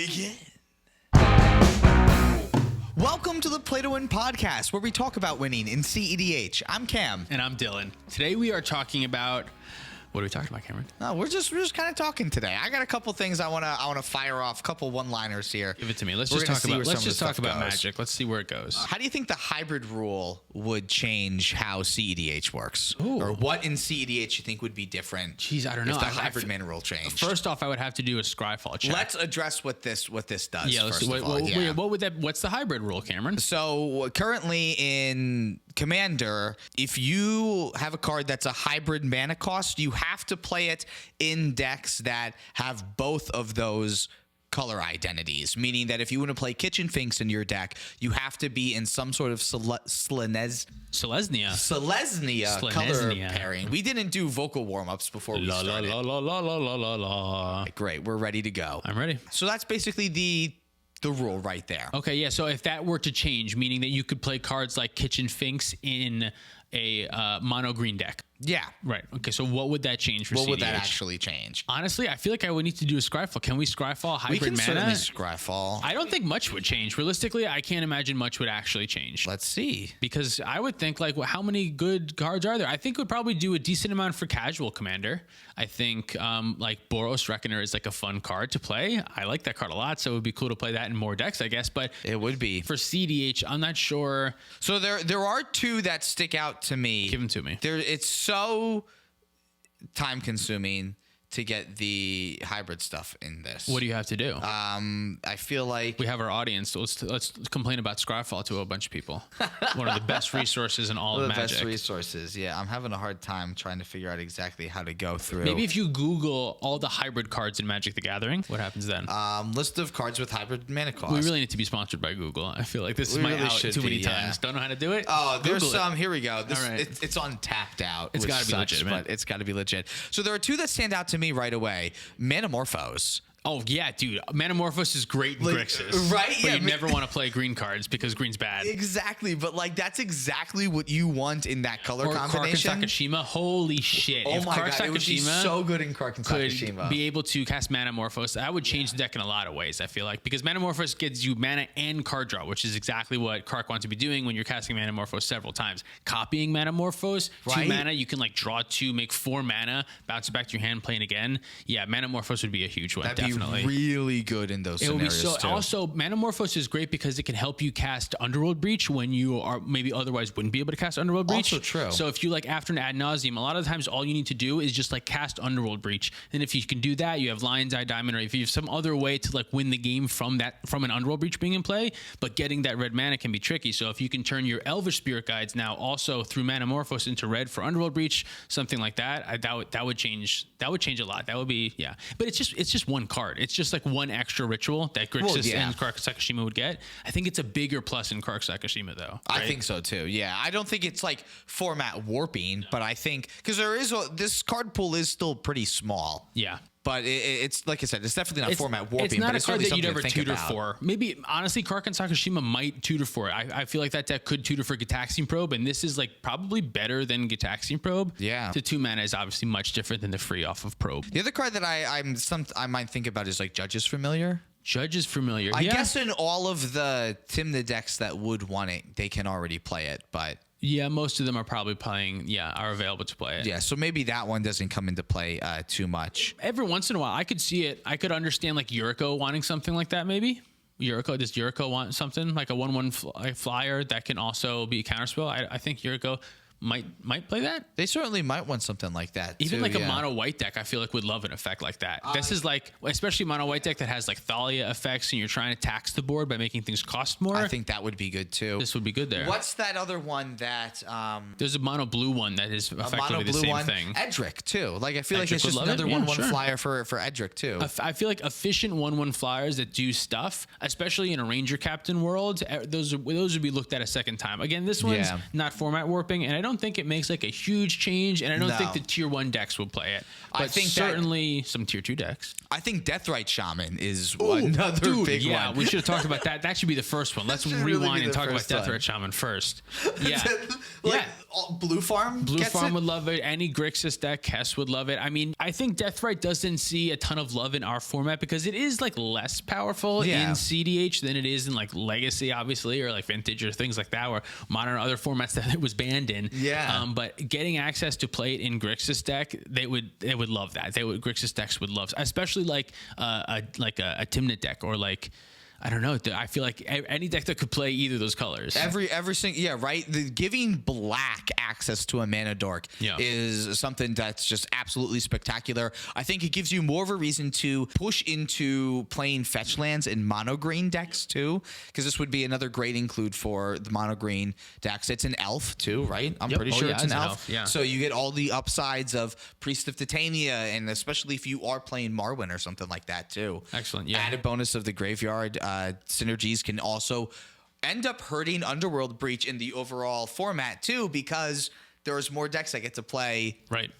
begin. Welcome to the Play to Win podcast, where we talk about winning in cEDH. I'm Cam. And I'm Dylan. Today we are talking about... What are we talking about, Cameron? No, we're just kind of talking today. I got a couple things I wanna fire off, a couple one-liners here. Give it to me. Let's just talk about Magic. Let's see where it goes. How do you think the hybrid rule would change how cEDH works? Ooh. Or what in cEDH you think would be different? Jeez, I don't know. If the hybrid mana rule changed. First off, I would have to do a scryfall check. Let's address what this does. Yeah. What's the hybrid rule, Cameron? So currently in Commander, if you have a card that's a hybrid mana cost, you have to play it in decks that have both of those color identities, meaning that if you want to play Kitchen Finks in your deck, you have to be in some sort of Selesnya color pairing. We didn't do vocal warm-ups before we started. Great, we're ready to go. I'm ready. So that's basically the rule right there. Okay, yeah, so if that were to change, meaning that you could play cards like Kitchen Finks in a mono green deck. Yeah. Right. Okay, so what would that change for cEDH? What would that actually change? Honestly, I feel like I would need to do a scryfall. Can we scryfall hybrid mana? We can certainly scryfall. I don't think much would change. Realistically, I can't imagine much would actually change. Let's see. Because I would think, like, how many good cards are there? I think it would probably do a decent amount for casual Commander. I think, like, Boros Reckoner is, like, a fun card to play. I like that card a lot, so it would be cool to play that in more decks, I guess. But it would be. For cEDH, I'm not sure. So there are two that stick out to me. Give them to me. It's so time consuming to get the hybrid stuff in this. What do you have to do? I feel like we have our audience. So let's complain about Scryfall to a bunch of people. One of the best resources in all of Magic. Best resources. Yeah, I'm having a hard time trying to figure out exactly how to go through. Maybe if you Google all the hybrid cards in Magic the Gathering, what happens then? List of cards with hybrid mana cost. We really need to be sponsored by Google. I feel like this is my out too many times. Don't know how to do it. Oh, there's Google some. Here we go. This, all right. It's on tapped out. It's got to be legit, man. But it's got to be legit. So there are two that stand out to me right away. Manamorphose. Oh, yeah, dude. Manamorphose is great in Grixis. Right? But you never want to play green cards because green's bad. Exactly. But, like, that's exactly what you want in that color combination. Kark and Sakashima. Holy shit. Oh, my God. It would be so good in Kark and Sakashima. Could be able to cast Manamorphose. That would change the deck in a lot of ways, I feel like. Because Manamorphose gives you mana and card draw, which is exactly what Kark wants to be doing when you're casting Manamorphose several times. Copying Manamorphose, 2 mana, you can, like, draw 2, make 4 mana, bounce it back to your hand, play it again. Yeah, Manamorphose would be a huge one, definitely. Be really good in those scenarios too. Also, Manamorphose is great because it can help you cast Underworld Breach when you are maybe otherwise wouldn't be able to cast Underworld Breach. Also true. So if you like after an ad nauseum, a lot of the times all you need to do is just like cast Underworld Breach. And if you can do that, you have Lion's Eye Diamond, or if you have some other way to like win the game from an Underworld Breach being in play, but getting that red mana can be tricky. So if you can turn your Elvish Spirit Guides now also through Manamorphose into red for Underworld Breach, something like that, that would change a lot. That would be But it's just one card. It's just like one extra ritual that Grixis and Kark Sakashima would get. I think it's a bigger plus in Kark Sakashima though. Right? I think so too. Yeah, I don't think it's like format warping, but I think because this card pool is still pretty small. Yeah. But it's like I said, it's definitely not format warping. It's not but a card that you'd ever tutor about. for. Maybe, honestly, Kark and Sakashima might tutor for it. I feel like that deck could tutor for Gitaxian Probe, and this is like probably better than Gitaxian Probe. Yeah. The 2 mana is obviously much different than the free off of Probe. The other card that I might think about is like Judge's Familiar. Judge's Familiar. I guess in all of the Tymna decks that would want it, they can already play it, but... Yeah, most of them are probably are available to play it. Yeah, so maybe that one doesn't come into play too much. Every once in a while, I could see it. I could understand like Yuriko wanting something like that, maybe. Does Yuriko want something like a 1/1 flyer that can also be a counterspell? I think Yuriko might play that. They certainly might want something like that. Even like a mono white deck, I feel like would love an effect like that. This is like, especially mono white deck that has like Thalia effects, and you're trying to tax the board by making things cost more. I think that would be good too. This would be good there. What's that other one that? There's a mono blue one that is effectively the same thing. Edric too. Like I feel like it's just another 1/1 flyer for Edric too. I feel like efficient 1/1 flyers that do stuff, especially in a Ranger Captain world, those would be looked at a second time. Again, this one's not format warping, and I don't think it makes like a huge change, and I don't think the tier 1 decks will play it. But I think certainly some tier 2 decks. I think Deathrite Shaman is another big one. Yeah, we should have talked about that. That should be the first one. Let's rewind and talk about Deathrite Shaman first. Yeah. Blue Farm would love it. Any Grixis deck, Kess would love it. I mean, I think Deathrite doesn't see a ton of love in our format because it is like less powerful in cEDH than it is in like Legacy, obviously, or like Vintage or things like that, or Modern or other formats that it was banned in. Yeah. But getting access to play it in Grixis deck, they would love that. Grixis decks would love, especially like a Tymna deck or like, I don't know. I feel like any deck that could play either of those colors. Every single, right. Giving black access to a mana dork is something that's just absolutely spectacular. I think it gives you more of a reason to push into playing fetch lands in mono green decks too, because this would be another great include for the mono green decks. It's an elf too, right? I'm pretty sure it's an elf. Yeah. So you get all the upsides of Priest of Titania, and especially if you are playing Marwyn or something like that too. Excellent. Yeah. Added bonus of the graveyard. Synergies can also end up hurting Underworld Breach in the overall format too, because there's more decks that get to play. Right.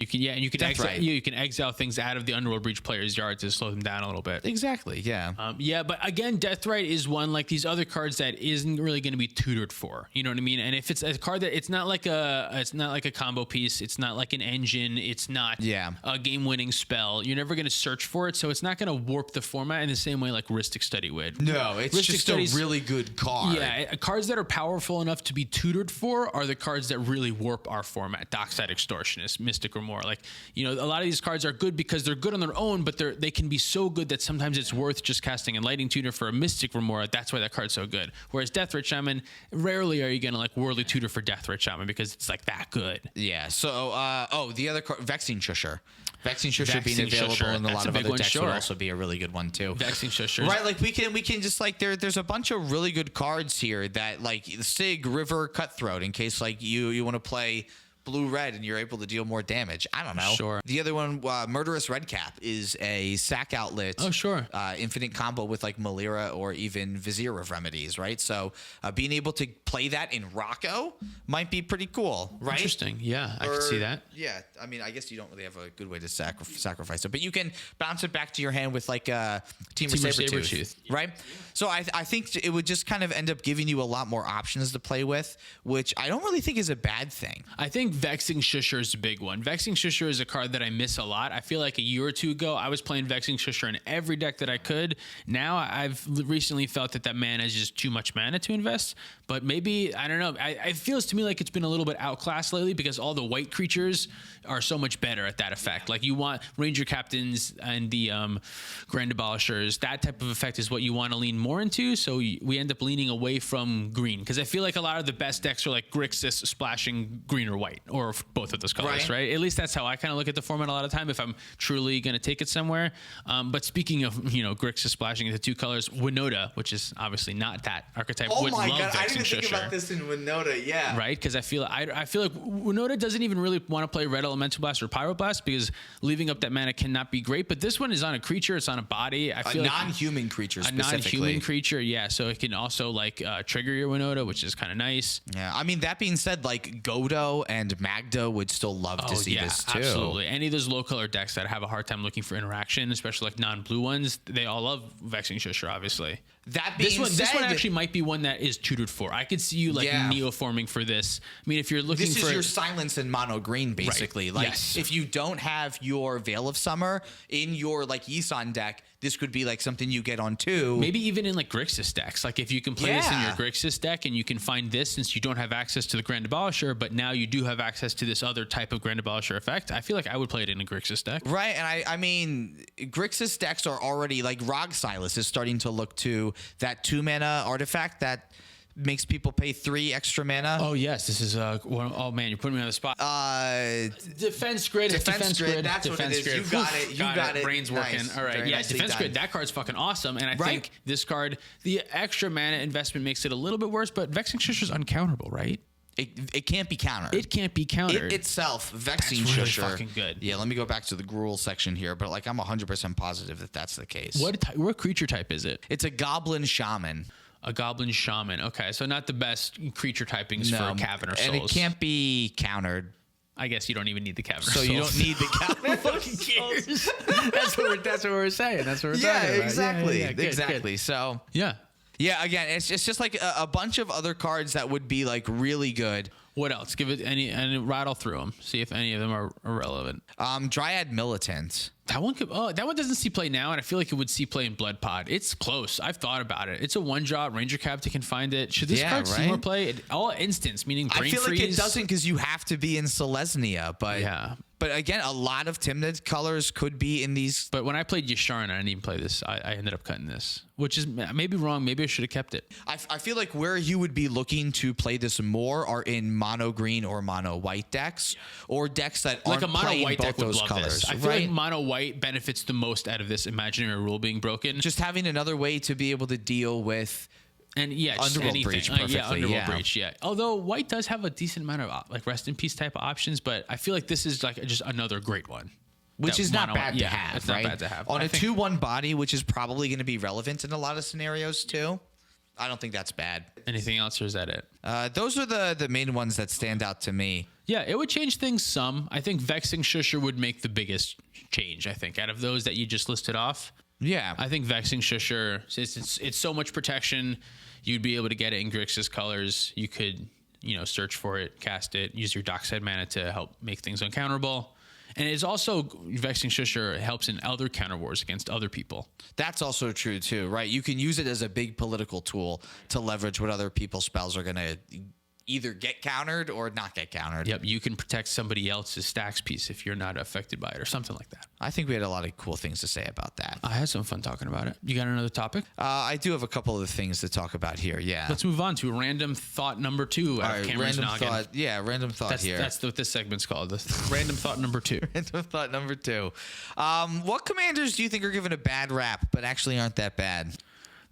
You can exile things out of the Underworld Breach player's yard to slow them down a little bit. Exactly. Yeah. But again, Deathrite is one like these other cards that isn't really going to be tutored for. You know what I mean? And if it's a card that it's not like a combo piece, it's not like an engine, it's not a game-winning spell. You're never going to search for it, so it's not going to warp the format in the same way like Rhystic Study would. No, it's Rhystic just Study's, a really good card. Yeah, cards that are powerful enough to be tutored for are the cards that really warp our format. Dockside Extortionist, Mystic Remorse. Like, you know, a lot of these cards are good because they're good on their own, but they can be so good that sometimes it's worth just casting a Lightning Tutor for a Mystic Remora. That's why that card's so good. Whereas Deathrite Shaman, rarely are you going to like Worldly Tutor for Deathrite Shaman because it's like that good. Yeah. So, the other card, Vexing Shusher. Vexing Shusher being available in a lot of other decks would also be a really good one too. Vexing Shusher. Right, like we can just like there's a bunch of really good cards here that like Sig, River, Cutthroat in case like you want to play blue-red and you're able to deal more damage. I don't know. Sure. The other one, Murderous Redcap, is a sack outlet. Oh, sure. Infinite combo with like Malira or even Vizier of Remedies, right? So being able to play that in Rocco might be pretty cool, right? Interesting. Yeah, I can see that. Yeah, I mean, I guess you don't really have a good way to sacrifice it, but you can bounce it back to your hand with like Team Sabretooth, right? So I think it would just kind of end up giving you a lot more options to play with, which I don't really think is a bad thing. I think Vexing Shusher is a big one. Vexing Shusher is a card that I miss a lot. I feel like a year or two ago, I was playing Vexing Shusher in every deck that I could. Now I've recently felt that mana is just too much mana to invest. But maybe, I don't know. It feels to me like it's been a little bit outclassed lately because all the white creatures are so much better at that effect. Like you want Ranger Captains and the Grand Abolishers. That type of effect is what you want to lean more into. So we end up leaning away from green because I feel like a lot of the best decks are like Grixis splashing green or white or both of those colors, right? At least that's how I kind of look at the format a lot of time if I'm truly going to take it somewhere. But speaking of, Grixis splashing into two colors, Winota, which is obviously not that archetype, would love God, I didn't Shusher. think about this in Winota, yeah. Right? Because I feel like Winota doesn't even really want to play Red Elemental Blast or Pyroblast because leaving up that mana cannot be great. But this one is on a creature, it's on a body. I feel non-human creature specifically. A non-human creature, yeah. So it can also like trigger your Winota, which is kind of nice. Yeah, I mean, that being said, like Godo and Magda would still love to see this too. Absolutely. Any of those low color decks that have a hard time looking for interaction, especially like non-blue ones, they all love Vexing Shusher, obviously. That being said, this one actually might be one that is tutored for. I could see you like neoforming for this. I mean, if you're looking this is your silence in mono green, basically. Right. Like if you don't have your Veil of Summer in your like Yisan deck, this could be like something you get on too. Maybe even in like Grixis decks. Like if you can play this in your Grixis deck and you can find this since you don't have access to the Grand Abolisher, but now you do have access to this other type of Grand Abolisher effect. I feel like I would play it in a Grixis deck. Right. And I mean, Grixis decks are already like Rog Silas is starting to look to that 2-mana artifact that makes people pay 3 extra mana. Oh yes, this is oh man, you're putting me on the spot. Defense grid. Defense grid. That's defense what it is. Grid. You got it. You got it. Brain's nice. working. All right. Very Defense done. grid. That card's fucking awesome. And I think this card, the extra mana investment makes it a little bit worse. But Vexing Shusher's uncounterable, right? It can't be countered. It can't be countered. It itself, Vexing Shusher. Really fucking good. Yeah, let me go back to the Gruul section here, but like I'm 100% positive that that's the case. What creature type is it? It's a Goblin Shaman. A Goblin Shaman. Okay, so not the best creature typings for Cavern or Souls. And it can't be countered. I guess you don't even need the Cavern. So you don't need the Cavern. Fucking cares. That's what we're saying. That's what we're talking about. Exactly. Yeah, good, exactly. Good. So yeah. Yeah, again, it's just like a bunch of other cards that would be like really good. What else? Give it and rattle through them. See if any of them are relevant. Dryad Militant. That one doesn't see play now, and I feel like it would see play in Blood Pod. It's close. I've thought about it. It's a 1-drop. Ranger Captain can find it. Should this card see more play? All instants, meaning brain I feel freeze. like it doesn't because you have to be in Selesnya, but yeah. But again, a lot of Tymna colors could be in these. But when I played Yasharn, I didn't even play this. I ended up cutting this, which is maybe wrong. Maybe I should have kept it. I feel like where you would be looking to play this more are in mono green or mono white decks, or decks that like aren't a mono playing white both deck would those love colors. this. I feel like mono white benefits the most out of this imaginary rule being broken. Just having another way to be able to deal with. And yeah, just Underworld anything. Breach perfectly, Underworld Breach, yeah. Although white does have a decent amount of like rest in peace type of options, but I feel like this is like just another great one. Which is not bad to have, it's right? not bad to have. On a 2/1 body, which is probably going to be relevant in a lot of scenarios too. I don't think that's bad. Anything else, or is that it? Those are the main ones that stand out to me. Yeah, it would change things some. I think Vexing Shusher would make the biggest change, I think, out of those that you just listed off. Yeah. I think Vexing Shusher, it's so much protection. You'd be able to get it in Grixis colors. You could, search for it, cast it, use your Dockside mana to help make things uncounterable. And it's also, Vexing Shusher helps in other counter wars against other people. That's also true too, right? You can use it as a big political tool to leverage what other people's spells are going to either get countered or not get countered. Yep, you can protect somebody else's stacks piece if you're not affected by it or something like that. I think we had a lot of cool things to say about that. I had some fun talking about it. You got another topic? I do have a couple of things to talk about here, yeah. Let's move on to random thought number 2 out of Cameron's noggin. Random thought here. That's what this segment's called, the random thought number 2. Random thought number 2. What commanders do you think are given a bad rap but actually aren't that bad?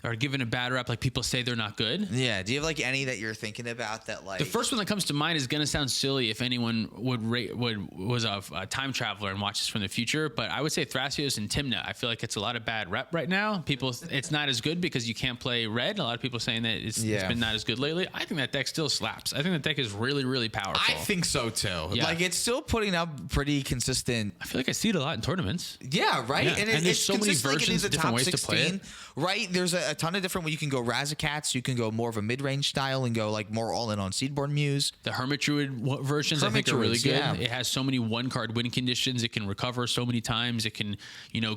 Are given a bad rap, like people say they're not good. Yeah. Do you have like any that you're thinking about that like? The first one that comes to mind is gonna sound silly if anyone was a time traveler and watches from the future, but I would say Thrasios and Tymna. I feel like it's a lot of bad rep right now. It's not as good because you can't play red. A lot of people saying that it's been not as good lately. I think that deck still slaps. I think that deck is really, really powerful. I think so too. Yeah. Like it's still putting up pretty consistent. I feel like I see it a lot in tournaments. Yeah, right. Yeah. And there's it's so many versions, the different top ways 16, to play it. Right. There's a ton of different ways you can go Razakats. You can go more of a mid-range style and go like more all in on Seedborn Muse. The Hermit Druid versions I think are really good. Yeah. It has so many 1-card win conditions. It can recover so many times. It can,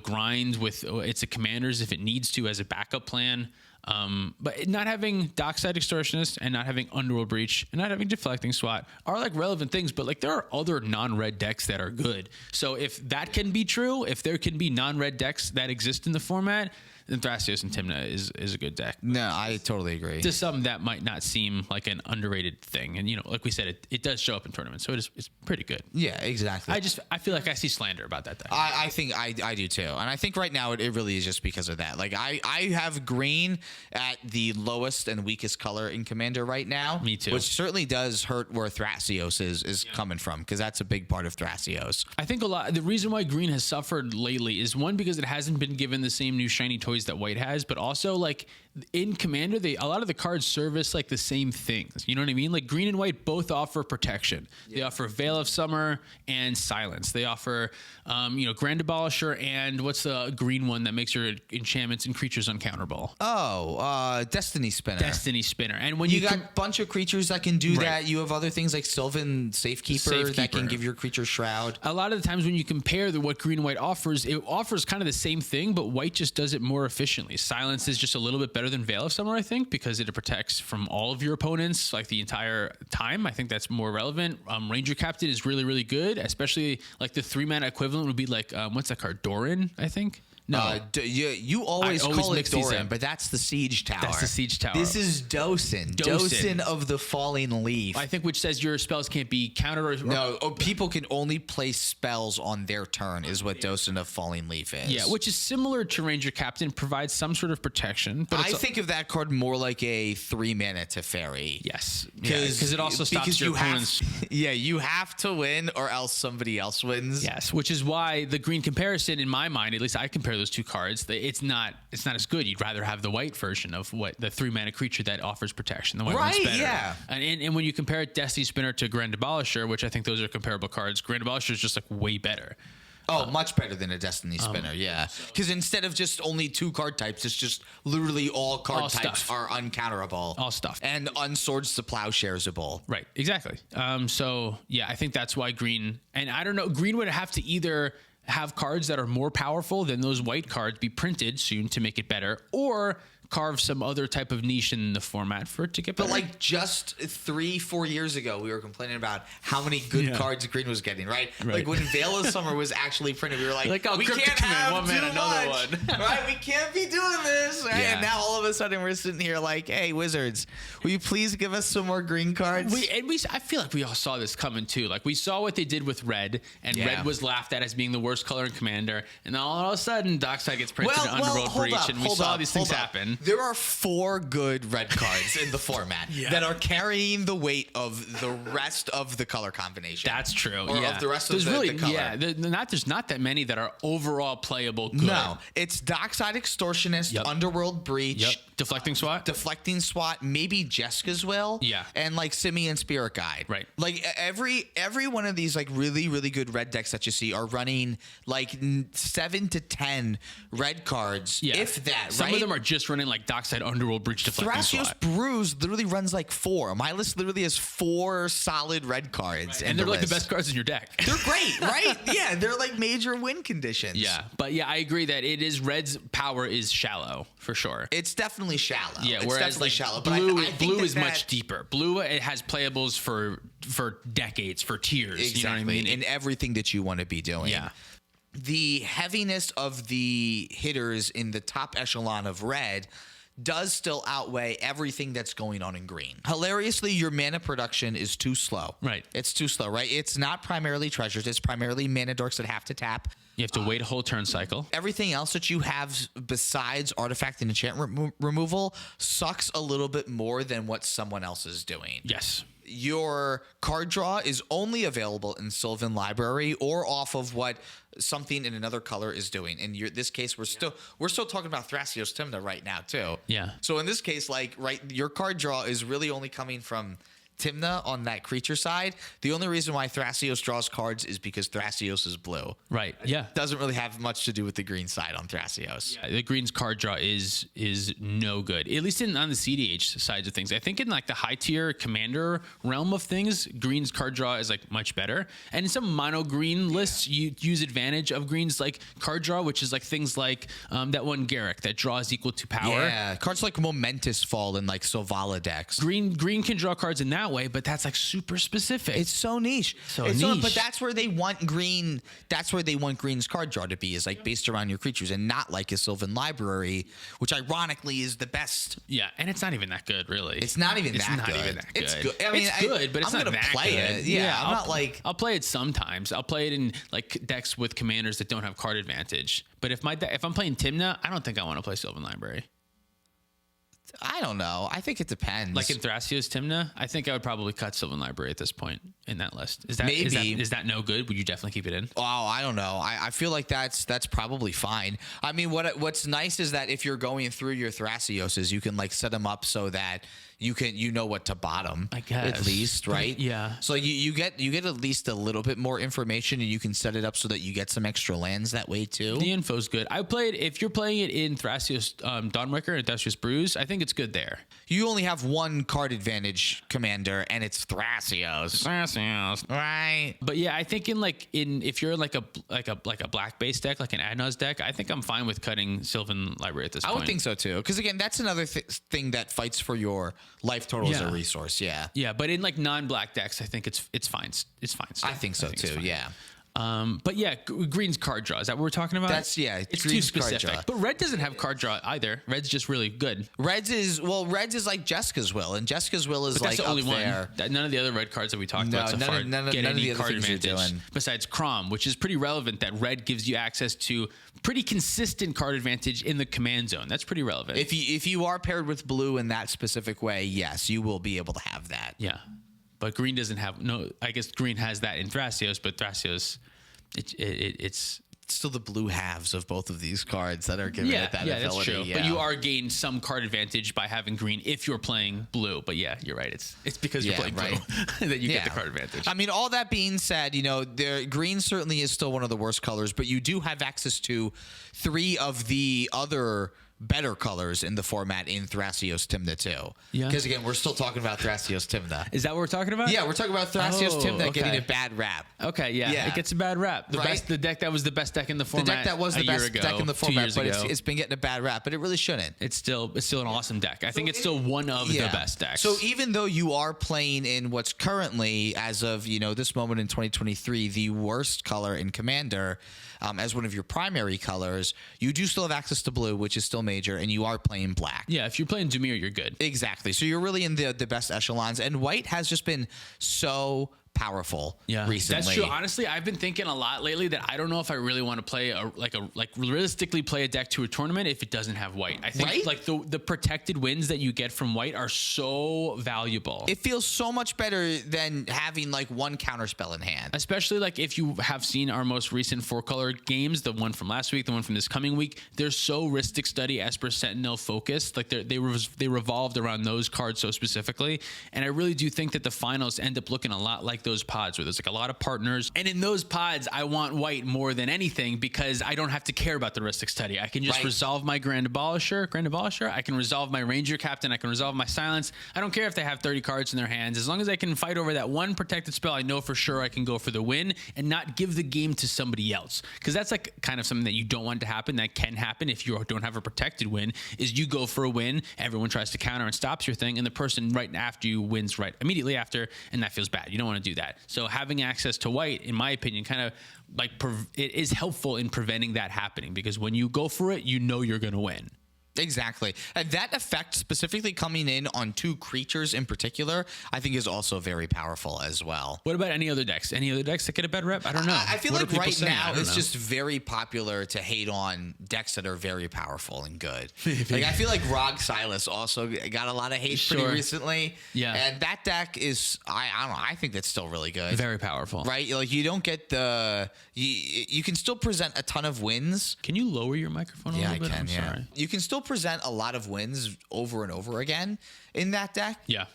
grind with its commanders if it needs to as a backup plan. But not having Dockside Extortionist and not having Underworld Breach and not having Deflecting Swat are like relevant things, but like there are other non-red decks that are good. So if that can be true, if there can be non-red decks that exist in the format, then Thrasios and Tymna is a good deck. No, I totally agree. To some, that might not seem like an underrated thing. And, like we said, it does show up in tournaments. So it's pretty good. Yeah, exactly. I feel like I see slander about that deck. I think I do too. And I think right now it really is just because of that. Like I have green at the lowest and weakest color in Commander right now. Me too. Which certainly does hurt where Thrasios is coming from, because that's a big part of Thrasios. I think the reason why green has suffered lately is one, because it hasn't been given the same new shiny toys that white has, but also like in Commander, a lot of the cards service like the same things. You know what I mean? Like green and white both offer protection. Yeah. They offer Veil of Summer and Silence. They offer, Grand Abolisher and what's the green one that makes your enchantments and creatures uncounterable? Destiny Spinner. Destiny Spinner. And when you got a bunch of creatures that can do that, you have other things like Sylvan Safekeeper that can give your creature Shroud. A lot of the times when you compare what green and white offers, it offers kind of the same thing, but white just does it more efficiently. Silence is just a little bit better than Veil of Summer, I think, because it protects from all of your opponents like the entire time. I think that's more relevant. Ranger Captain is really, really good, especially like the 3-mana equivalent would be like, what's that card? Doran, I think. No, you always call it Doran, but that's the Siege Tower. That's the Siege Tower. This is Dosin. Dosin of the Falling Leaf. I think, which says your spells can't be countered. People can only place spells on their turn is what Dosin of Falling Leaf is. Yeah, which is similar to Ranger Captain, provides some sort of protection. But I think of that card more like a 3-mana Teferi. Yes, because it also stops your opponents. You have to win or else somebody else wins. Yes, which is why the green comparison, in my mind, at least I compare those two cards. It's not as good. You'd rather have the white version of what the 3-mana creature that offers protection. The white one's better. Yeah. And when you compare Destiny Spinner to Grand Abolisher, which I think those are comparable cards, Grand Abolisher is just like way better. Oh, much better than a Destiny Spinner, yeah. Because instead of just only 2 card types, it's just literally all card types are uncounterable. All stuff. And unswords to plowsharesable. Right, exactly. So, yeah, I think that's why green, and I don't know, green would have to either have cards that are more powerful than those white cards be printed soon to make it better, or carve some other type of niche in the format for it to get better. But like just 3-4 years ago, we were complaining about how many good cards green was getting, right? Like when Veil of Summer was actually printed, we were like we can't have one man, another one. Right? We can't be doing this. Right? Yeah. And now all of a sudden we're sitting here like, hey, Wizards, will you please give us some more green cards? I feel like we all saw this coming too. Like we saw what they did with red, and red was laughed at as being the worst color in Commander, and all of a sudden Dockside gets printed in Underworld Breach, and we saw these things happen. There are 4 good red cards in the format that are carrying the weight of the rest of the color combination. That's true. Or of the rest of the color. Yeah, there's not that many that are overall playable good. No, it's Dockside Extortionist, Underworld Breach, Deflecting SWAT, maybe Jeska's Will, and like Simian Spirit Guide. Right. Like every one of these like really, really good red decks that you see are running like 7 to 10 red cards, if that. Some of them are just running like Dockside Underworld Breach, Deflecting Thrasios SWAT. Brews literally runs like 4. My list literally has 4 solid red cards, and they're like the best cards in your deck. They're great, right? Yeah, they're like major win conditions. Yeah, but I agree that it is red's power is shallow for sure. It's definitely shallow. Yeah, it's whereas definitely like shallow. Blue, but I think blue is much deeper. Blue, it has playables for decades, for tiers. Exactly, you know what I mean? in everything that you want to be doing. Yeah. The heaviness of the hitters in the top echelon of red does still outweigh everything that's going on in green. Hilariously, your mana production is too slow. Right. It's too slow, right? It's not primarily treasures. It's primarily mana dorks that have to tap. You have to wait a whole turn cycle. Everything else that you have besides artifact and enchantment removal sucks a little bit more than what someone else is doing. Yes. Your card draw is only available in Sylvan Library or off of what something in another color is doing. In this case, we're still talking about Thrasios Tymna right now too. Yeah. So in this case, your card draw is really only coming from Tymna on that creature side. The only reason why Thrasios draws cards is because Thrasios is blue. Right. Yeah. Doesn't really have much to do with the green side on Thrasios. Yeah, the green's card draw is no good. At least on the cEDH sides of things. I think in like the high tier commander realm of things, green's card draw is like much better. And in some mono green lists, you use advantage of green's like card draw, which is like things like that one Garrick that draws equal to power. Yeah, cards like Momentous Fall in like Sovala decks. Green can draw cards in that way, but that's like super specific. It's so niche. But that's where they want green. That's where they want green's card draw to be, is like based around your creatures and not like a Sylvan Library, which ironically is the best. Yeah, and it's not even that good, really. It's not even that good. It's good. I mean, it's good, but it's I'm not gonna that play good. it. Yeah, I'm not like. I'll play it sometimes. I'll play it in like decks with commanders that don't have card advantage. But if I'm playing Tymna, I don't think I want to play Sylvan Library. I don't know. I think it depends. Like in Thrasios Tymna, I think I would probably cut Sylvan Library at this point in that list. Is that no good? Would you definitely keep it in? Oh, I don't know. I feel like that's probably fine. I mean, what's nice is that if you're going through your Thrasioses, you can like set them up so that you know what to bottom, I guess, at least, right? Yeah. So you get at least a little bit more information, and you can set it up so that you get some extra lands that way too. The info's good. I played, if you're playing it in Thrasios Dawnwicker and Thrasios Brews, I think it's good there. You only have one card advantage commander, and it's Thrasios. Right. But yeah, I think if you're like a black base deck, like an Adnaz deck, I think I'm fine with cutting Sylvan Library at this point. I would think so too, because again, that's another thing that fights for your life total as a resource. Yeah. Yeah, but in like non-black decks, I think it's fine. It's fine. I think so too. Yeah. But yeah, green's card draw. Is that what we're talking about? It's too specific. But red doesn't have card draw either. Red's just really good. Red's is like Jeska's Will, and Jeska's Will is that's like the only up there. One. None of the other red cards that we talked about so far get any card advantage. Besides Kraum, which is pretty relevant. That red gives you access to pretty consistent card advantage in the command zone. That's pretty relevant. If you are paired with blue in that specific way, yes, you will be able to have that. Yeah, but green doesn't have I guess green has that in Thrasios, but Thrasios. It's still the blue halves of both of these cards that are giving it that ability. That's true. Yeah. But you are gaining some card advantage by having green if you're playing blue. But yeah, you're right. It's because you're playing blue that you get the card advantage. I mean, all that being said, green certainly is still one of the worst colors, but you do have access to 3 of the other better colors in the format in Thrasios Tymna too. Yeah. Because again, we're still talking about Thrasios Tymna. Is that what we're talking about? Yeah, we're talking about Thrasios Tymna getting a bad rap. Okay, yeah. It gets a bad rap. The deck that was the best deck in the format. The deck that was the best deck in the format, but it's been getting a bad rap, but it really shouldn't. It's still an awesome deck. I think it's still one of the best decks. So even though you are playing in what's currently, as of this moment in 2023, the worst color in Commander, as one of your primary colors, you do still have access to blue, which is still major, and you are playing black. Yeah, if you're playing Dimir, you're good. Exactly. So you're really in the best echelons, and white has just been so powerful recently. That's true. Honestly, I've been thinking a lot lately that I don't know if I really want to play realistically play a deck to a tournament if it doesn't have white. I think like the protected wins that you get from white are so valuable. It feels so much better than having like one counterspell in hand. Especially like if you have seen our most recent 4-color games, the one from last week, the one from this coming week, they're so Rhystic Study, Esper Sentinel focused. Like they revolved around those cards so specifically. And I really do think that the finals end up looking a lot like those pods where there's like a lot of partners, and in those pods I want white more than anything because I don't have to care about the Rhystic Study. I can just resolve my Grand Abolisher. I can resolve my Ranger Captain. I can resolve my Silence. I don't care if they have 30 cards in their hands, as long as I can fight over that one protected spell. I know for sure I can go for the win and not give the game to somebody else, because that's like kind of something that you don't want to happen. That can happen if you don't have a protected win, is you go for a win, everyone tries to counter and stops your thing, and the person right after you wins right immediately after, and that feels bad. You don't want to do that. So having access to white, in my opinion, kind of like it is helpful in preventing that happening, because when you go for it, you know you're going to win. Exactly. And that effect specifically coming in on 2 creatures in particular, I think is also very powerful as well. What about any other decks? Any other decks that get a bad rep? I don't know. I feel like right now it's just very popular to hate on decks that are very powerful and good. Like I feel like Rog Silas also got a lot of hate pretty recently. Yeah. And that deck is, I don't know, I think that's still really good. Very powerful. Right? Like you don't get you can still present a ton of wins. Can you lower your microphone a little bit? I can, I'm sorry. You can still present a lot of wins over and over again in that deck. Yeah.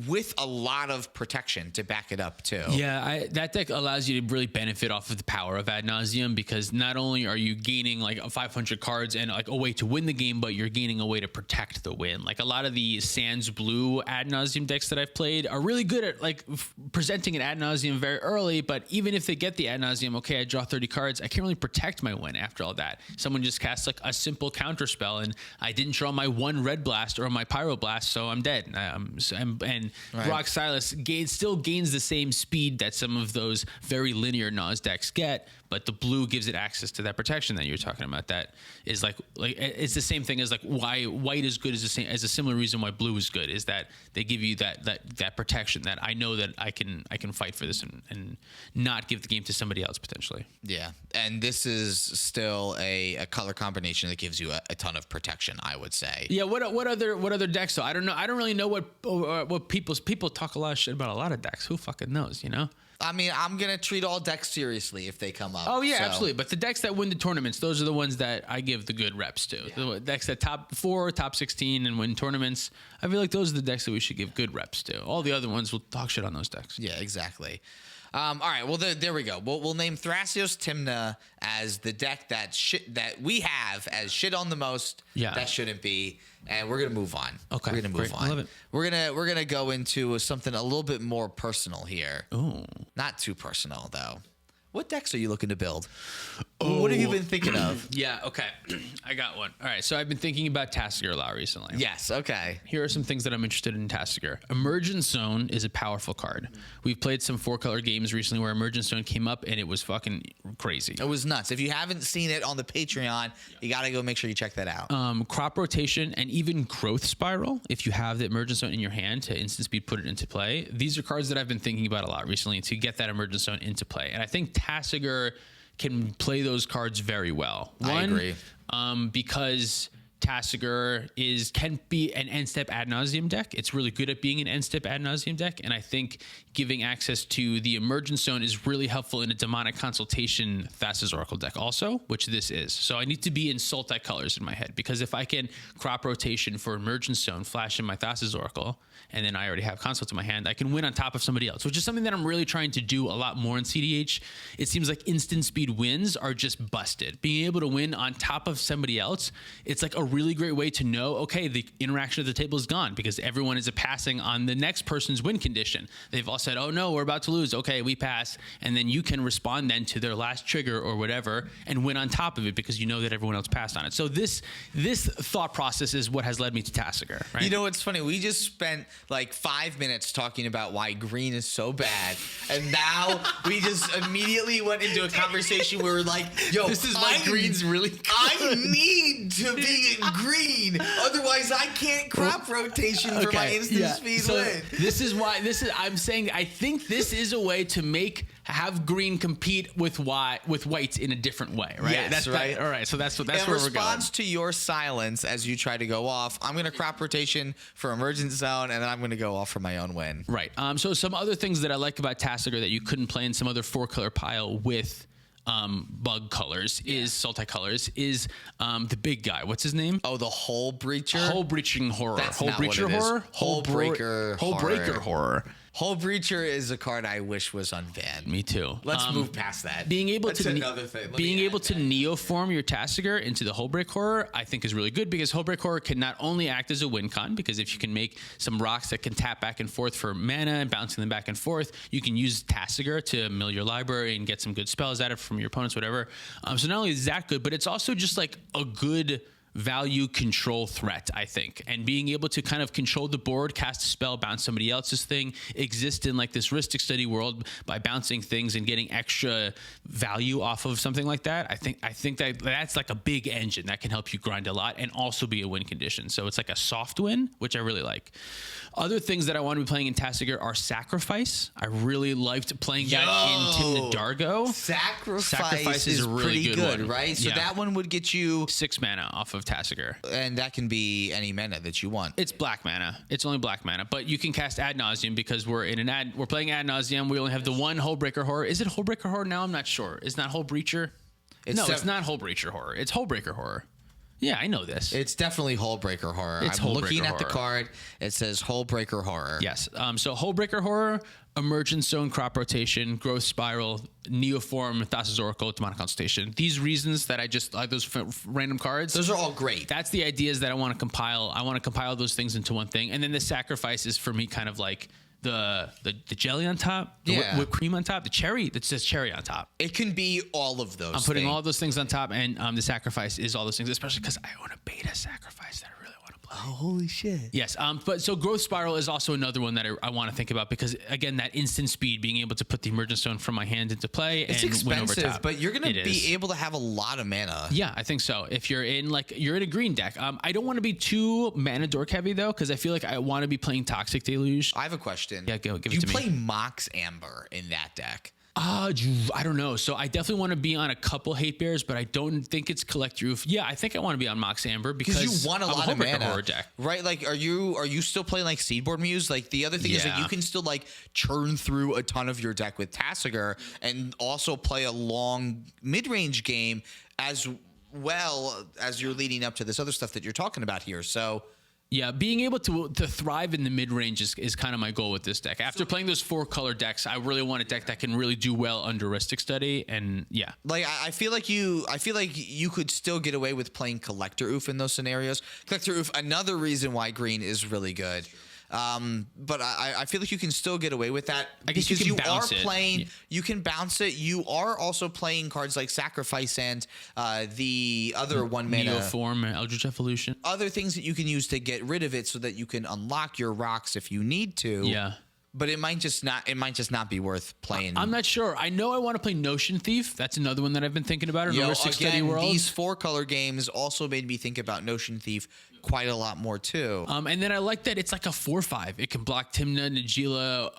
With a lot of protection to back it up too. Yeah, that deck allows you to really benefit off of the power of Ad Nauseam, because not only are you gaining like 500 cards and like a way to win the game, but you're gaining a way to protect the win. Like a lot of the Sans Blue Ad Nauseam decks that I've played are really good at like presenting an Ad Nauseam very early, but even if they get the Ad Nauseam, okay, I draw 30 cards, I can't really protect my win after all that. Someone just casts like a simple counter spell and I didn't draw my 1 Red Blast or my Pyro Blast, so I'm dead. And Rock Silas still gains the same speed that some of those very linear Nas decks get, but the blue gives it access to that protection that you're talking about. That is like it's the same thing as like why white is good, as a similar reason why blue is good, is that they give you that protection that I know that I can fight for this and not give the game to somebody else potentially. Yeah, and this is still a color combination that gives you a ton of protection, I would say. Yeah. What other decks though? I don't know. I don't really know what people talk a lot of shit about a lot of decks. Who fucking knows? You know. I mean, I'm going to treat all decks seriously if they come up. Oh, yeah, absolutely. But the decks that win the tournaments, those are the ones that I give the good reps to. Yeah. The decks that top 4, top 16, and win tournaments, I feel like those are the decks that we should give good reps to. All the other ones will talk shit on those decks. Yeah, exactly. All right, well, there we go. We'll name Thrasios Tymna as the deck that we have as shit on the most. Yeah. That shouldn't be. And we're going to move on. Okay. We're going to move on. I love it. We're going to go into something a little bit more personal here. Ooh. Not too personal, though. What decks are you looking to build? What have you been thinking of? Yeah, okay. I got one. All right, so I've been thinking about Tasigur a lot recently. Yes, okay. Here are some things that I'm interested in Tasigur. Emergent Zone is a powerful card. We've played some 4-color games recently where Emergent Zone came up and it was fucking crazy. It was nuts. If you haven't seen it on the Patreon, you got to go make sure you check that out. Crop Rotation and even Growth Spiral, if you have the Emergent Zone in your hand to instant speed put it into play. These are cards that I've been thinking about a lot recently to get that Emergent Zone into play. And I think Tasigur can play those cards very well. I agree. Because Tasigur can be an end step ad nauseum deck. It's really good at being an end step ad nauseum deck, and I think giving access to the Emergence Zone is really helpful in a demonic consultation Thassa's Oracle deck also, which this is. So I need to be in Sultai colors in my head, because if I can crop rotation for Emergence Zone, flash in my Thassa's Oracle, and then I already have Consult in my hand, I can win on top of somebody else, which is something that I'm really trying to do a lot more in cEDH. It seems like instant speed wins are just busted. Being able to win on top of somebody else, it's like a really great way to know, okay, the interaction of the table is gone because everyone is passing on the next person's win condition. They've all said, oh no, we're about to lose. Okay, we pass. And then you can respond then to their last trigger or whatever and win on top of it because you know that everyone else passed on it. So this thought process is what has led me to Tasigur, right? You know what's funny? We just spent like 5 minutes talking about why green is so bad, and now we just immediately went into a conversation where we're like, yo, this is why green's really good. I need to be in green, otherwise I can't crop rotation for my instant speed win. This is why I'm saying I think this is a way to have green compete with whites in a different way, right? Yes, right. All right, so that's where we're going. In response to your silence as you try to go off, I'm going to crop rotation for Emergent Zone, and then I'm going to go off for my own win. Right. So some other things that I like about Tasigur that you couldn't play in some other 4-color pile with bug colors is Sultai colors is the big guy. What's his name? Oh, the Hole Breacher? Hole Breaching Horror. That's Hole not what Breacher it is. Horror? Hole Breaker Hole Breaker Horror. Hole Breacher is a card I wish was unbanned. Me too. Let's move past that. Being able That's to another thing. being able to neoform your Tasigur into the Hullbreak Horror, I think is really good because Hullbreak Horror can not only act as a win con, because if you can make some rocks that can tap back and forth for mana and bouncing them back and forth, you can use Tasigur to mill your library and get some good spells out of it from your opponents, whatever. So not only is that good, but it's also just like a good value control threat, I think. And being able to kind of control the board, cast a spell, bounce somebody else's thing, exist in like this heuristic study world by bouncing things and getting extra value off of something like that. I think that's like a big engine that can help you grind a lot and also be a win condition. So it's like a soft win, which I really like. Other things that I want to be playing in Tasigur are Sacrifice. I really liked playing that in Tymna Dargo. Sacrifice is really pretty good, right? So that one would get you 6 mana off of Tasigur. And that can be any mana that you want. It's black mana. It's only black mana, but you can cast Ad Nauseam because we're playing Ad Nauseam. We only have the one Hullbreaker Horror. Is it Hullbreaker Horror now? I'm not sure. It's not Hull Breacher. It's not Hull Breacher Horror. It's Hullbreaker Horror. Yeah, I know this. It's definitely Hullbreaker Horror. I'm looking at the card. It says Hullbreaker Horror. Yes. So Hullbreaker Horror, Emergence Zone, Crop Rotation, Growth Spiral, Neoform, Thassa's Oracle, Demonic Consultation. These reasons that I just like those random cards. Those are all great. That's the ideas that I want to compile. I want to compile those things into one thing. And then the Sacrifice is for me kind of like the jelly on top, the whipped cream on top, the cherry that says cherry on top. It can be all of those. I'm putting all those things on top, and the Sacrifice is all those things, especially because I own a beta Sacrifice that I really want to play. Oh, holy shit. Yes. But so Growth Spiral is also another one that I want to think about because, again, that instant speed, being able to put the Emergence Stone from my hand into play it's and expensive, win over top. but you're going to be able to have a lot of mana. Yeah, I think so. If you're in a green deck. I don't want to be too mana dork heavy, though, because I feel like I want to be playing Toxic Deluge. I have a question. Yeah, give it to me. Do you play Mox Amber in that deck? I don't know. So I definitely want to be on a couple hate bears, but I don't think it's Collect Roof. Yeah, I think I want to be on Mox Amber because you want a lot of mana, horror deck, right? Like, are you still playing like Seedboard Muse? Like the other thing is that you can still like churn through a ton of your deck with Tasigur and also play a long mid-range game as well as you're leading up to this other stuff that you're talking about here. So. Yeah, being able to thrive in the mid-range is kind of my goal with this deck. After playing those 4-color decks, I really want a deck that can really do well under Heuristic Study, and yeah. Like I feel like you could still get away with playing Collector Oof in those scenarios. Collector Oof, another reason why green is really good. But I feel like you can still get away with that because you are playing. Yeah. You can bounce it. You are also playing cards like Sacrifice and the other one mana Neoform, Eldritch Evolution. Other things that you can use to get rid of it, so that you can unlock your rocks if you need to. Yeah. but it might just not be worth playing. I'm not sure. I know I want to play Notion Thief. That's another one that I've been thinking about. Remember Six Study World? These 4-color games also made me think about Notion Thief quite a lot more too. And then I like that it's like a 4/5. It can block Tymna, Najeela,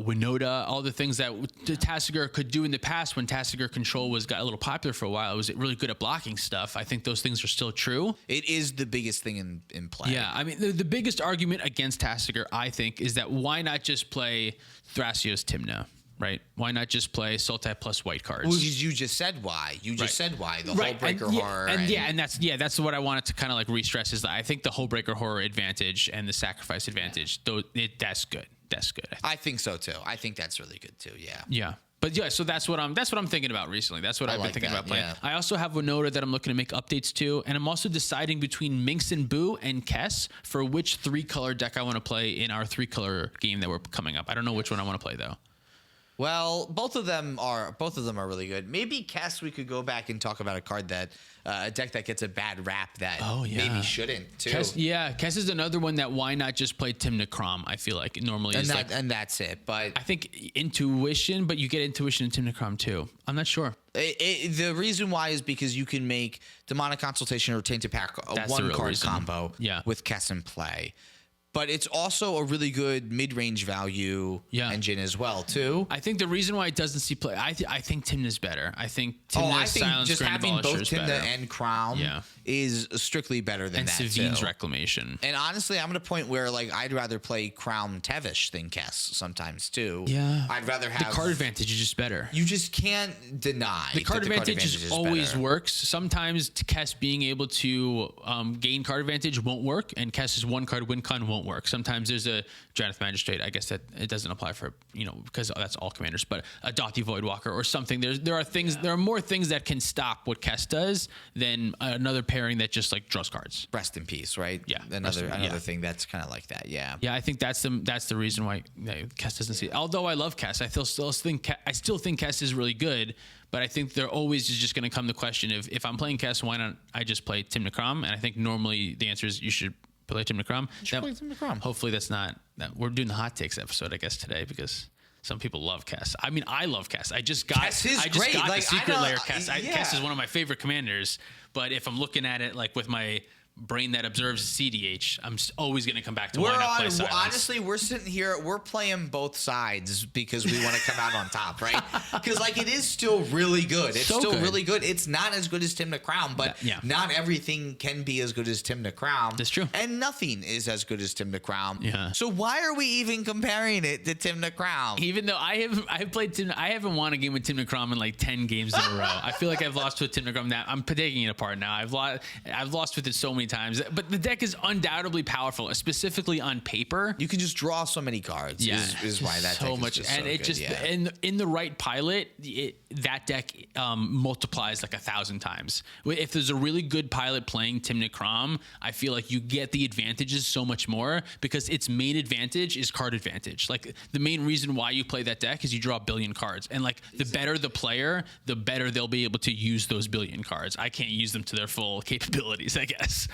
Winota, all the things that Tasigur could do in the past when Tasigur control got a little popular for a while. It was really good at blocking stuff. I think those things are still true. It is the biggest thing in play. Yeah, I mean the biggest argument against Tasigur, I think, is that why not just play Thrasios Tymna? Right? Why not just play Sultai plus white cards? Well, you just said why. You just said why. The whole breaker horror. And that's what I wanted to kind of like re-stress is that I think the whole breaker horror advantage and the sacrifice advantage, that's good. That's good. I think so too. I think that's really good too. Yeah. Yeah. But yeah, so that's what I'm thinking about recently. That's what I've been thinking about playing. Yeah. I also have Winota that I'm looking to make updates to, and I'm also deciding between Minx and Boo and Kess for which 3-color deck I want to play in our 3-color game that we're coming up. I don't know which one I want to play though. Well, both of them are really good. Maybe Kess, we could go back and talk about a card that a deck that gets a bad rap that maybe shouldn't too. Kess is another one that why not just play Tymna Kraum? I feel like it normally is and that's it. But I think intuition, but you get intuition in Tymna Kraum too. I'm not sure. The reason why is because you can make Demonic Consultation or Tainted Pack a 1-card combo with Kess in play. But it's also a really good mid-range value engine as well, too. I think the reason why it doesn't see play, I think Tymna's better. I think Tymna's Silence just having both Tymna and Kraum is strictly better than that, Savine's Reclamation. And honestly, I'm at a point where like I'd rather play Kraum Tevish than Kess sometimes, too. Yeah. I'd rather have... The card advantage is just better. You just can't deny the card advantage always works. Sometimes Kess being able to gain card advantage won't work, and Kess's 1-card win con won't work. Sometimes there's a Janeth Magistrate. I guess that it doesn't apply for, because that's all commanders, but a Dottie Voidwalker or something. There are things, there are more things that can stop what Kess does than another pairing that just like draws cards. Rest in peace, right? Yeah. Another thing that's kind of like that. Yeah. Yeah. I think that's the reason why Kess doesn't see it. Although I love Kess, I still think Kess is really good. But I think there always is just going to come the question of if I'm playing Kess, why not I just play Tymna Kraum? And I think normally the answer is you should play Tymna Kraum. Hopefully that's not that. We're doing the hot takes episode, I guess, today because some people love Kess. I mean, I love Kess. I just got great. The secret layer Kess. Kess is one of my favorite commanders. But if I'm looking at it like with my brain that observes cEDH, I'm always going to come back to why not play Silence. Honestly, we're sitting here, we're playing both sides because we want to come out on top, right? Because like it is still really good. It's still really good. It's not as good as Tymna Kraum, but not everything can be as good as Tymna Kraum. That's true. And nothing is as good as Tymna Kraum. Yeah. So why are we even comparing it to Tymna Kraum? Even though I have played Tymna, I haven't won a game with Tymna Kraum in like 10 games in a row. I feel like I've lost with Tymna Kraum. Now I'm taking it apart now. I've lost with it so many times, but the deck is undoubtedly powerful, specifically on paper. You can just draw so many cards. Is why that so deck much, is just and so it good, just in the right pilot, that deck multiplies like 1,000 times. If there's a really good pilot playing Tymna Kraum, I feel like you get the advantages so much more because its main advantage is card advantage. Like the main reason why you play that deck is you draw 1 billion cards, and like the better the player, the better they'll be able to use those 1 billion cards. I can't use them to their full capabilities, I guess.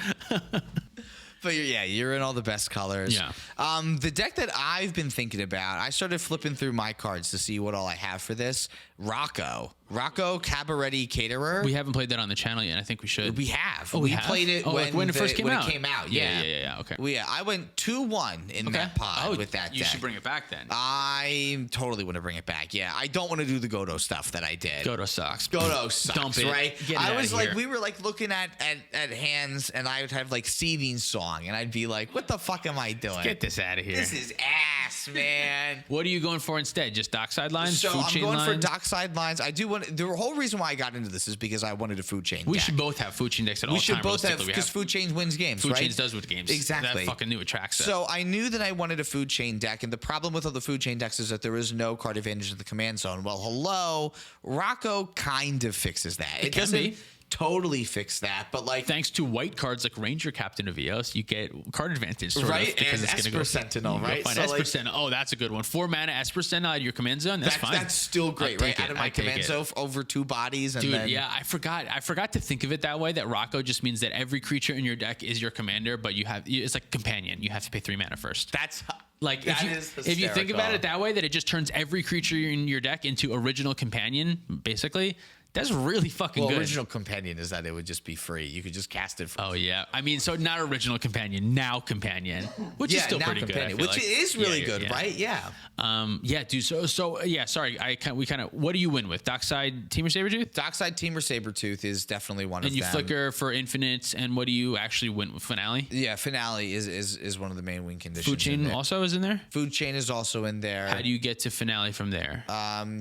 But you're in all the best colors. Yeah. The deck that I've been thinking about, I started flipping through my cards to see what all I have for this. Rocco, Cabaret Caterer. We haven't played that on the channel yet. I think we should. We have. Oh, we played it when it first came out. When it came out, Yeah. Okay. I went 2-1 in that pod with that deck. You should bring it back then. I totally want to bring it back. Yeah, I don't want to do the Godo stuff that I did. Godo sucks. Dump it. Right? Get it I was like, here. we were like looking at hands, and I would have like Seething Song, and I'd be like, what the fuck am I doing? Get this out of here. This is ass, man. What are you going for instead? Just dockside lines? So food I'm chain going lines? for dockside lines. I do want. The whole reason why I got into this is because I wanted a food chain. We deck. should both have food chain decks at all We time. should both have because food chains wins games. Food right? chains does with games. Exactly. That fucking new attracts. So I knew that I wanted a food chain deck, and the problem with all the food chain decks is that there is no card advantage in the command zone. Well, hello, Rocco kind of fixes that. It doesn't totally fix that, but like thanks to white cards like Ranger Captain of Eos, you get card advantage, sort right? of, because and it's going to go Sentinel, right? So Esper Sentinel. Oh, that's a good one. 4 mana Esper Sentinel out of your command zone. That's fine. That's still great, right? Out of my command zone over 2 bodies, and dude, then I forgot to think of it that way. That Rocco just means that every creature in your deck is your commander, but it's like companion. You have to pay 3 mana first. Like That if is you think about hysterical. it that way, that it just turns every creature in your deck into original companion, basically. That's really fucking Well, good. original companion is that it would just be free. You could just cast it for Oh yeah, I mean, so not original companion, now companion, which is still now pretty companion, good. I feel which like. is really Yeah, good, yeah. right? Yeah. Yeah, dude. So yeah. Sorry, What do you win with? Dockside Teamer Sabretooth? Dockside Teamer Sabretooth is definitely one And of you them. flicker for infinite, and what do you actually win with Finale? Yeah, Finale is one of the main win conditions. Food in Chain there. also is in there. Food Chain is also in there. How do you get to Finale from there?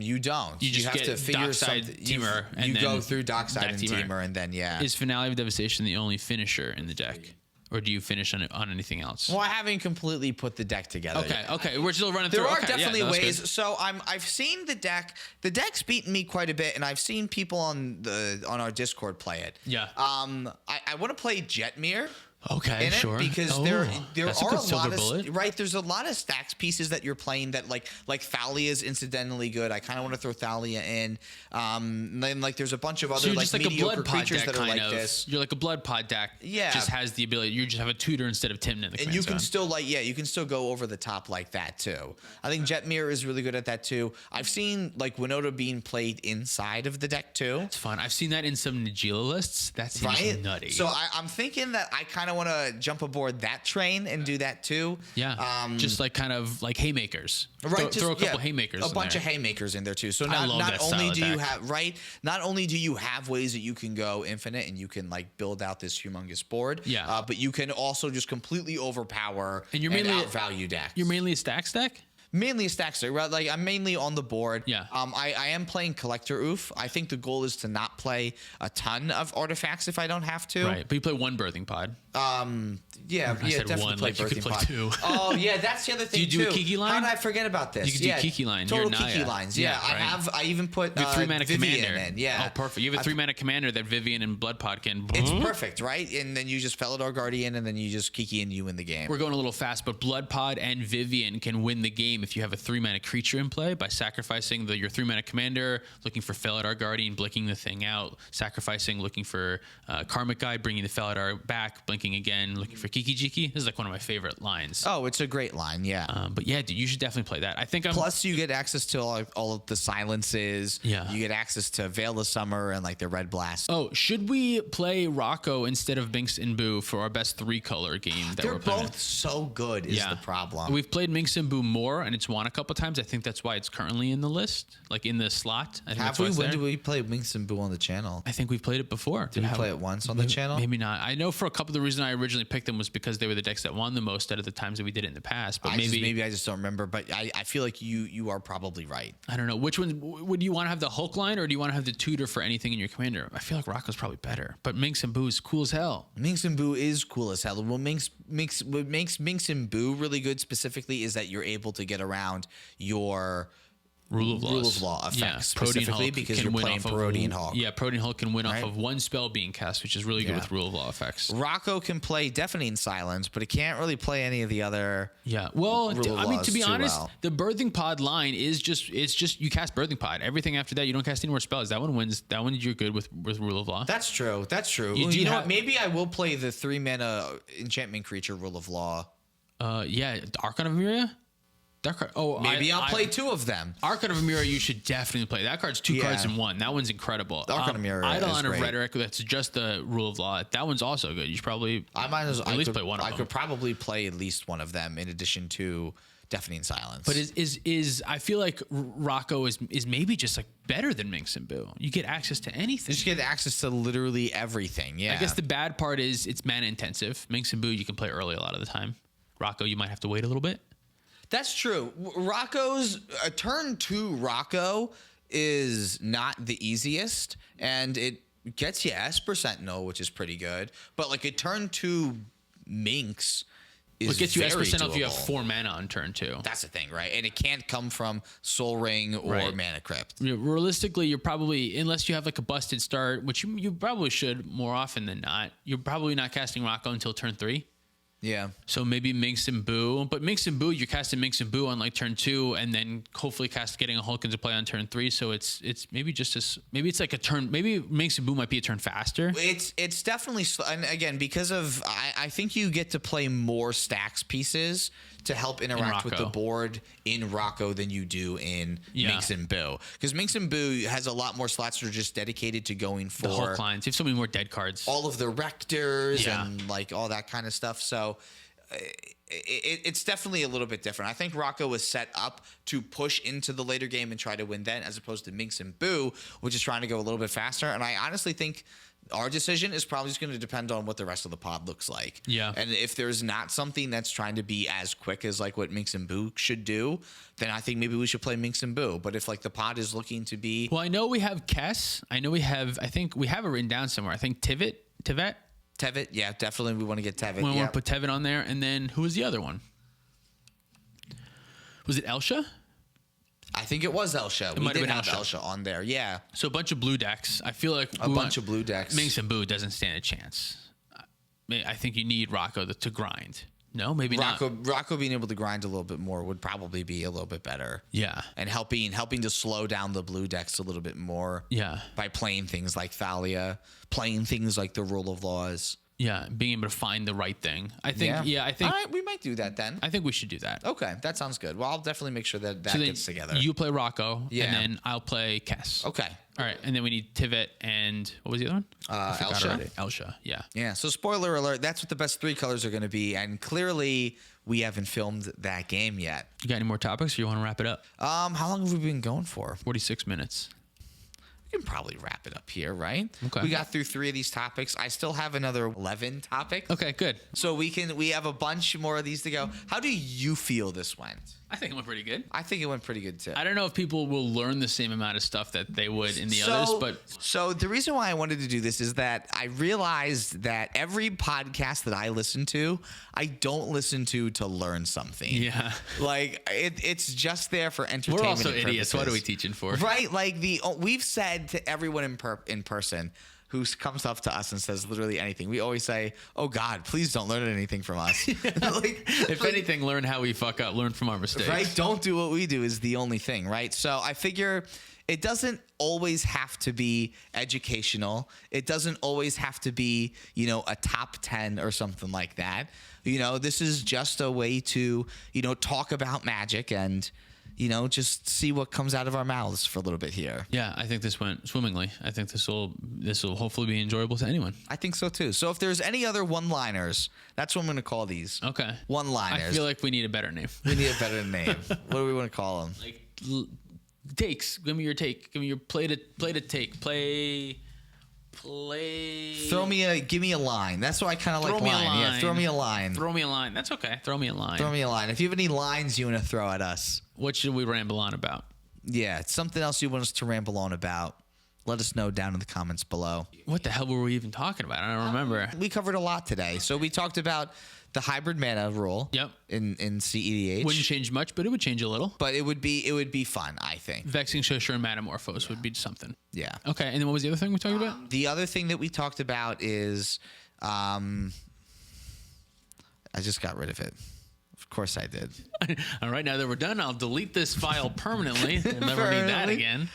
You don't. You just have get to figure Dockside something. Teamer, and you then go through Dockside back and Teamer. Teamer, and then Is Finale of Devastation the only finisher in the deck, or do you finish on anything else? Well, I haven't completely put the deck together. Okay. We're still running through. There are Okay, yeah, definitely no, that's ways. good. So I've seen the deck. The deck's beaten me quite a bit, and I've seen people on our Discord play it. Yeah. I want to play Jetmir. Okay, In sure. it because Oh, there that's are good a silver lot of bullet. right. There's a lot of stacks pieces that you're playing that like Thalia is incidentally good. I kind of want to throw Thalia in. Then like there's a bunch of So other you're like just like a mediocre blood pod creatures deck that are kind like of. this. You're like a blood pod deck. Yeah. Just has the ability. You just have a tutor instead of Tymna in the And command you can zone. still you can still go over the top like that too. I think Jetmir is really good at that too. I've seen like Winota being played inside of the deck too. It's fun. I've seen that in some Najila lists. That seems Right? nutty. So I'm thinking that I kind of want to jump aboard that train and do that too. yeah, just like kind of like haymakers. Right, Throw a couple haymakers. a in bunch there. of haymakers in there too. So I love not that only style of do you deck. have not only do you have ways that you can go infinite and you can like build out this humongous board, Yeah. but you can also just completely overpower And you're mainly- outvalue decks. You're mainly a stacks deck. Mainly a stack stack, right? Like I'm mainly on the board. Yeah. I am playing Collector Oof. I think the goal is to not play a ton of artifacts if I don't have to. Right, but you play one birthing pod. Yeah, I said definitely one, play like you could Birthing play Pod. two. Oh yeah, that's the other thing you do too. a Kiki line? How did I forget about this? You can do yeah, Kiki line. Total You're Kiki Naya. lines. Yeah, Yeah, right. I even put You have 3-mana Vivian commander. in. Yeah. Oh, perfect. You have a 3-mana commander that Vivian and Blood Pod can. It's perfect, right? And then you just Felidar Guardian, and then you just Kiki and you win the game. We're going a little fast, but Blood Pod and Vivian can win the game if you have a 3-mana creature in play by sacrificing your 3-mana commander, looking for Felidar Guardian, blinking the thing out, sacrificing, looking for Karmic Guide, bringing the Felidar back, blinking again, looking for Kiki Jiki. This is like one of my favorite lines. Oh, it's a great line, yeah. But yeah, dude, you should definitely play that. I think I'm. Plus, you get access to all of the silences. Yeah. You get access to Veil of Summer and like the Red Blast. Oh, should we play Rocco instead of Binks and Boo for our best 3-color game that They're we're playing? both so good is the problem. We've played Minx and Boo more, and it's won a couple times. I think that's why it's currently in the list, like in the slot. I think Have that's why we? it's When there. did we play Minx and Boo on the channel? I think we've played it before. Did we play it once on the channel? Maybe not. I know for a couple of the reasons I originally picked them was because they were the decks that won the most out of the times that we did it in the past. But Maybe I just don't remember. But I feel like you are probably right. I don't know. Which one would you want to have, the Hulk line, or do you want to have the tutor for anything in your commander? I feel like Rocco's probably better, but Minx and Boo is cool as hell. Minx and Boo is cool as hell. What makes Minx and Boo really good specifically is that you're able to get around your Rule of law effects Yeah, specifically Hulk because can you're win playing off of- Protean Hulk. Yeah, Protean Hulk can win Right? off of one spell being cast, which is really good Yeah. with Rule of Law effects. Rocco can play Deafening Silence, but it can't really play any of the other. Yeah. Well, Rule of I mean, laws to be too honest, well. the Birthing Pod line is just you cast Birthing Pod. Everything after that, you don't cast any more spells. That one wins. That one you're good with Rule of Law. That's true. That's true. You You, do know have- what? Maybe I will play the 3-mana enchantment creature Rule of Law. Yeah, Archon of Emiria? That card. Oh, Maybe I'll play 2 of them. Archon of Emiria, you should definitely play. That card's 2 cards Yeah. in 1. That one's incredible. Archon of Emiria is Eidolon of great. Rhetoric, that's just the Rule of Law. That one's also good. You should probably I might as well. at least play one of I them. could probably play at least one of them in addition to Deafening Silence. But is I feel like Rocco is maybe just like better than Minx and Boo. You get access to anything. you just get access to literally everything. Yeah. I guess the bad part is it's mana intensive. Minx and Boo you can play early a lot of the time. Rocco you might have to wait a little bit. That's true. Rocco's turn 2 Rocco is not the easiest, and it gets you Esper Sentinel, which is pretty good. But like a turn 2 Minx is It gets you very Esper if you have doable. 4 mana on turn 2. That's the thing, right? And it can't come from Soul Ring or Right. Mana Crypt. Realistically, you're probably, unless you have like a busted start, which you probably should more often than not, you're probably not casting Rocco until turn 3. Yeah. So maybe Minx and Boo, but Minx and Boo, you're casting Minx and Boo on like turn 2, and then hopefully getting a Hulk into play on turn 3. So it's maybe maybe it's like a turn. Maybe Minx and Boo might be a turn faster. It's definitely, and again, because of I think you get to play more stacks pieces to help interact with the board in Rocco than you do in Minx and Boo, because Minx and Boo has a lot more slots that are just dedicated to going for the Hulk lines. You have so many more dead cards. All of the Rectors and like all that kind of stuff. So it's definitely a little bit different. I think Rocco was set up to push into the later game and try to win then, as opposed to Minx and Boo, which is trying to go a little bit faster. And I honestly think our decision is probably just going to depend on what the rest of the pod looks like. Yeah. And if there's not something that's trying to be as quick as like what Minx and Boo should do, then I think maybe we should play Minx and Boo. But if like the pod is looking to be... Well, I know we have Kess. I think we have it written down somewhere. I think Tevet. Yeah, definitely. We want to get Tevet. We want to put Tevet on there. And then who was the other one? Was it Elsha? I think it was Elsha. We did have Elsha on there. Yeah. So a bunch of blue decks. I feel like a bunch of blue decks. Minx and Boo doesn't stand a chance. I think you need Rocco to grind. No, maybe not. Rocco being able to grind a little bit more would probably be a little bit better. Yeah. And helping to slow down the blue decks a little bit more. Yeah. By playing things like Thalia, playing things like the Rule of Laws. Yeah, being able to find the right thing. I think. I think. All right, we might do that then. I think we should do that. Okay, that sounds good. Well, I'll definitely make sure that gets together. You play Rocco, and then I'll play Kess. Okay. All right, and then we need Tevet and what was the other one? Elsha. Yeah. Yeah. So spoiler alert, that's what the best 3 colors are going to be, and clearly we haven't filmed that game yet. You got any more topics, or you want to wrap it up? How long have we been going for? 46 minutes. We can probably wrap it up here, right? Okay. We got through 3 of these topics. I still have another 11 topics. Okay, good. So we have a bunch more of these to go. How do you feel this went? I think it went pretty good. I think it went pretty good too. I don't know if people will learn the same amount of stuff that they would in the others, but so the reason why I wanted to do this is that I realized that every podcast that I listen to, I don't listen to learn something. Yeah, like it's just there for entertainment. We're also purposes. idiots. What are we teaching for? Right? Like we've said to everyone in person who comes up to us and says literally anything, we always say, "Oh God, please don't learn anything from us." If anything, learn how we fuck up, learn from our mistakes. Right? Don't do what we do is the only thing, right? So I figure it doesn't always have to be educational. It doesn't always have to be, a top 10 or something like that. This is just a way to, talk about Magic and just see what comes out of our mouths for a little bit here. Yeah, I think this went swimmingly. I think this will hopefully be enjoyable to anyone. I think so too. So if there's any other one-liners, that's what I'm going to call these. Okay. One-liners. I feel like we need a better name. We need a better name. What do we want to call them? Like takes. Give me your take. Give me your play to take. Play. Give me a line. That's what I kind of like. Line. Yeah, throw me a line. Throw me a line. That's okay. Throw me a line. Throw me a line. If you have any lines you want to throw at us. What should we ramble on about? Yeah, something else you want us to ramble on about. Let us know down in the comments below. What the hell were we even talking about? I don't remember. We covered a lot today. So we talked about the hybrid mana rule. Yep. In cEDH. Wouldn't change much, but it would change a little. But it would be fun, I think. Vexing Shusher and Metamorphose would be something. Yeah. Okay, and then what was the other thing we talked about? The other thing that we talked about is I just got rid of it. Of course I did. All right, now that we're done, I'll delete this file permanently. We'll never need that again.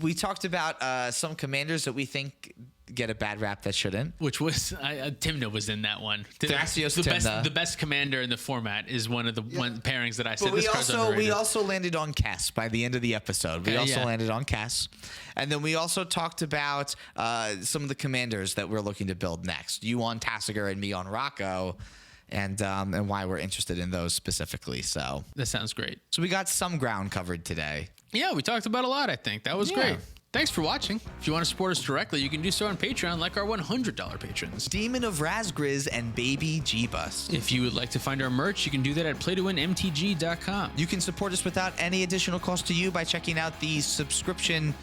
We talked about some commanders that we think get a bad rap that shouldn't. Which was Tymna was in that one. Thyna. The best commander in the format is one of the pairings that I said. But we also landed on Kess by the end of the episode. We landed on Kess, and then we also talked about some of the commanders that we're looking to build next. You on Tasigur and me on Rocco. And why we're interested in those specifically. So that sounds great. So we got some ground covered today. Yeah, we talked about a lot, I think. That was great. Thanks for watching. If you want to support us directly, you can do so on Patreon like our $100 patrons. Demon of Razgriz and Baby G-Bus. If you would like to find our merch, you can do that at playtowinmtg.com. You can support us without any additional cost to you by checking out the subscription...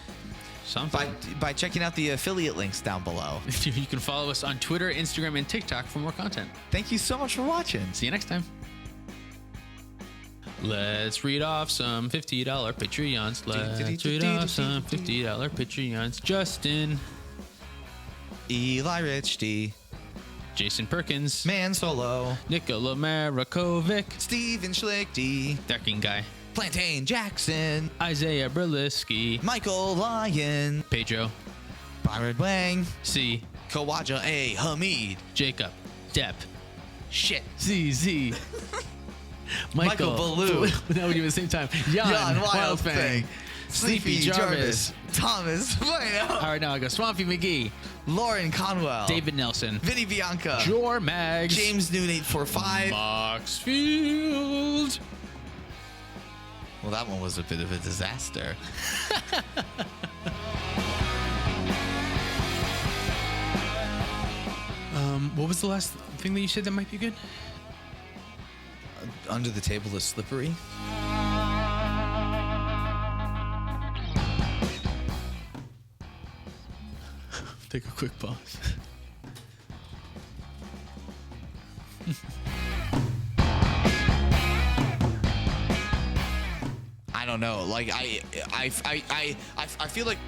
By checking out the affiliate links down below. You can follow us on Twitter, Instagram, and TikTok for more content. Thank you so much for watching. See you next time. Let's read off some $50 Patreons. Let's read off some $50 Patreons. Justin. Eli Rich D. Jason Perkins, Man Solo, Nikola Marakovic, Steven Schlichty, Decking Guy, Plantain Jackson, Isaiah Berlisky, Michael Lyon, Pedro, Byron Wang, C, Kawaja A. Hamid, Jacob, Depp, Shit, ZZ, Michael Ballou. That would be at the same time. Jan Wildfang, Sleepy Jarvis. Thomas Bueno, All right, now I go Swampy McGee, Lauren Conwell, David Nelson, Vinny Bianca, Jor Mags, James Noon 845. Maxfield. Well, that one was a bit of a disaster. What was the last thing that you said that might be good? Under the Table is Slippery. Take a quick pause. I don't know. Like I feel like